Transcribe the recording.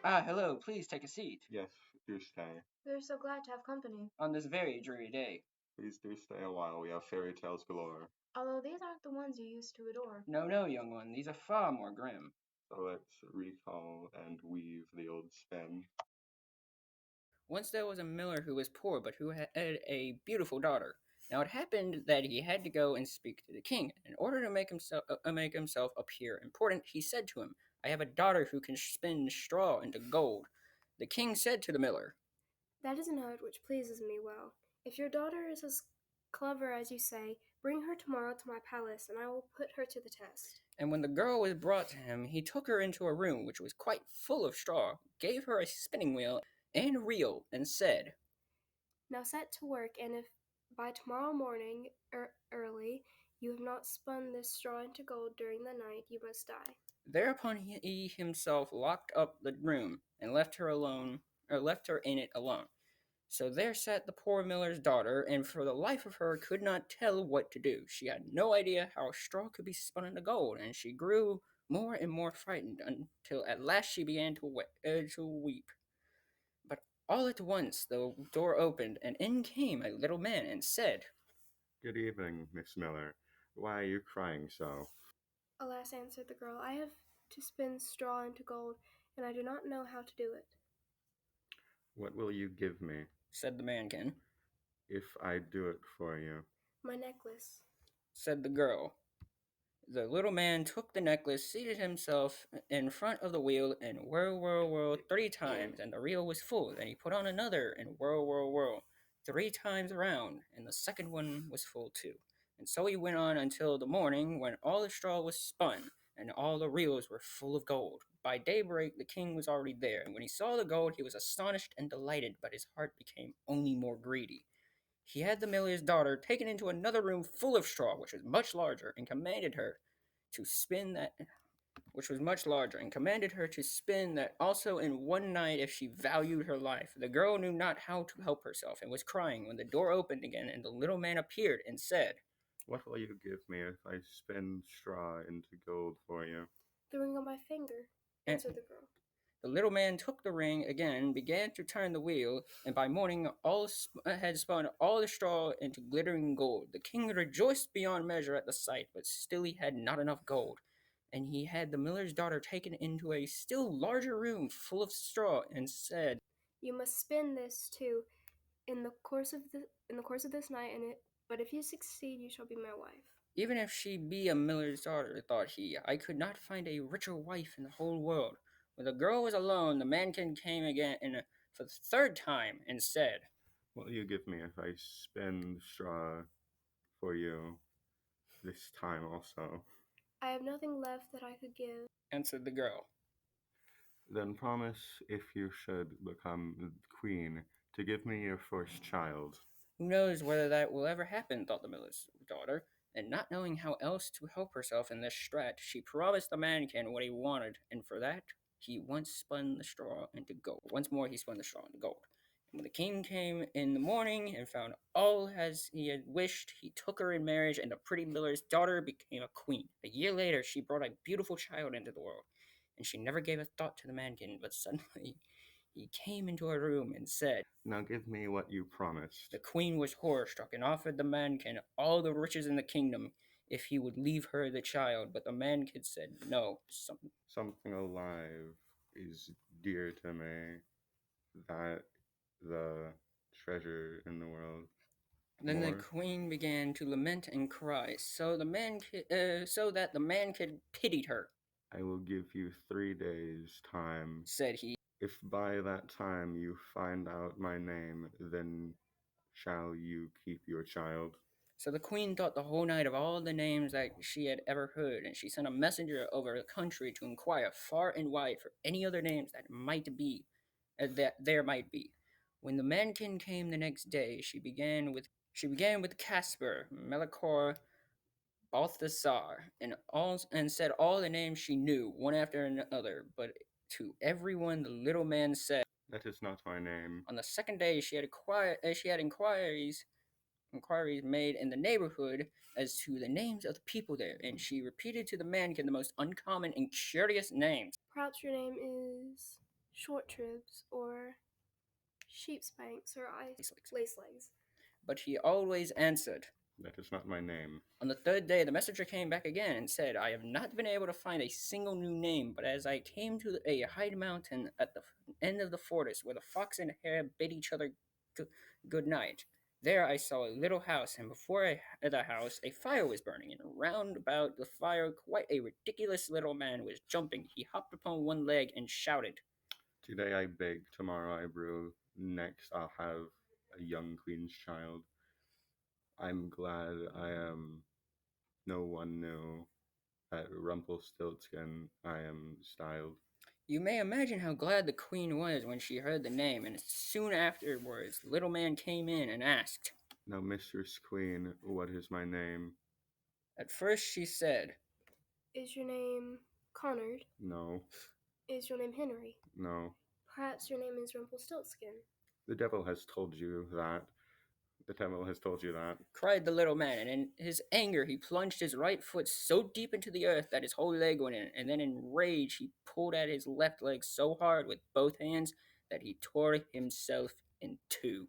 Ah, hello, please take a seat. Yes, do stay. We're so glad to have company. On this very dreary day. Please do stay a while. We have fairy tales galore. Although these aren't the ones you used to adore. No, no, young one, these are far more grim. So let's recall and weave the old spin. Once there was a miller who was poor, but who had a beautiful daughter. Now it happened that he had to go and speak to the king. In order to make himself appear important, he said to him, "I have a daughter who can spin straw into gold." The king said to the miller, "That is an art which pleases me well. If your daughter is as clever as you say, bring her tomorrow to my palace, and I will put her to the test." And when the girl was brought to him, he took her into a room which was quite full of straw, gave her a spinning wheel and reel, and said, "Now set to work, and if by tomorrow morning early you have not spun this straw into gold during the night, you must die." Thereupon he himself locked up the room and left her alone, or left her in it alone. So there sat the poor miller's daughter, and for the life of her could not tell what to do. She had no idea how straw could be spun into gold, and she grew more and more frightened until at last she began to weep. But all at once the door opened, and in came a little man and said, Good evening, Miss Miller. Why are you crying so? "Alas," answered the girl, "I have to spin straw into gold, and I do not know how to do it." What will you give me said the mankin. if I do it for you? "My necklace," said the girl. The little man took the necklace, seated himself in front of the wheel, and whirl 3 times, and the reel was full. Then he put on another, and whirl 3 times around, and the second one was full too. And so he went on until the morning, when all the straw was spun, and all the reels were full of gold. By daybreak the king was already there, and when he saw the gold he was astonished and delighted, but his heart became only more greedy. He had the miller's daughter taken into another room full of straw, which was much larger, and commanded her to spin that also in one night if she valued her life. The girl knew not how to help herself, and was crying when the door opened again, and the little man appeared and said, What will you give me if I spin straw into gold for you? "The ring on my finger," and answered the girl. the little man took the ring again, began to turn the wheel, and by morning had spun all the straw into glittering gold. The king rejoiced beyond measure at the sight, but still he had not enough gold. And he had the miller's daughter taken into a still larger room full of straw, and said, "You must spin this too in the course of this night, but if you succeed, you shall be my wife." Even if she be a miller's daughter, thought he, I could not find a richer wife in the whole world. When the girl was alone, the mankin came again for the third time, and said, What will you give me if I spin straw for you this time also? "I have nothing left that I could give," answered the girl. Then promise, if you should become queen, to give me your first child. Who knows whether that will ever happen, thought the miller's daughter, and not knowing how else to help herself in this strait, she promised the mankin what he wanted, and for that he once more he spun the straw into gold. And when the king came in the morning and found all as he had wished, he took her in marriage, and the pretty miller's daughter became a queen. A year later she brought a beautiful child into the world, and she never gave a thought to the mankin, but suddenly he came into her room and said, Now give me what you promised. the queen was horror-struck and offered the mankin all the riches in the kingdom if he would leave her the child, but the mankin said no. Something alive is dear to me, that the treasure in the world. Then the More? queen began to lament and cry, so that the mankin pitied her. I will give you 3 days' time. Said he, If by that time you find out my name, then shall you keep your child. So the queen thought the whole night of all the names that she had ever heard, and she sent a messenger over the country to inquire far and wide for any other names that there might be. When the mankin came the next day, she began with Casper, Melikor, Balthasar, and said all the names she knew, one after another. But to everyone the little man said, That is not my name. on the second day she had inquiries inquiries made in the neighborhood as to the names of the people there, and she repeated to the mannequin the most uncommon and curious names. Perhaps your name is Short Tribs, or Sheepspanks, or Lace Legs. But he always answered. That is not my name. On the third day, the messenger came back again and said, I have not been able to find a single new name, but as I came to a high mountain at the end of the forest where the fox and hare bid each other good night, there I saw a little house, and before the house a fire was burning, and round about the fire quite a ridiculous little man was jumping. He hopped upon one leg and shouted, Today I bake, tomorrow I brew, next I'll have a young queen's child. I'm glad I am no one knew that Rumpelstiltskin I am styled. You may imagine how glad the queen was when she heard the name, and soon afterwards the little man came in and asked. Now, Mistress Queen, what is my name? At first she said, Is your name Connard? No. Is your name Henry? No. Perhaps your name is Rumpelstiltskin. The devil has told you that. The devil has told you that. Cried the little man, and in his anger he plunged his right foot so deep into the earth that his whole leg went in, and then in rage he pulled at his left leg so hard with both hands that he tore himself in two.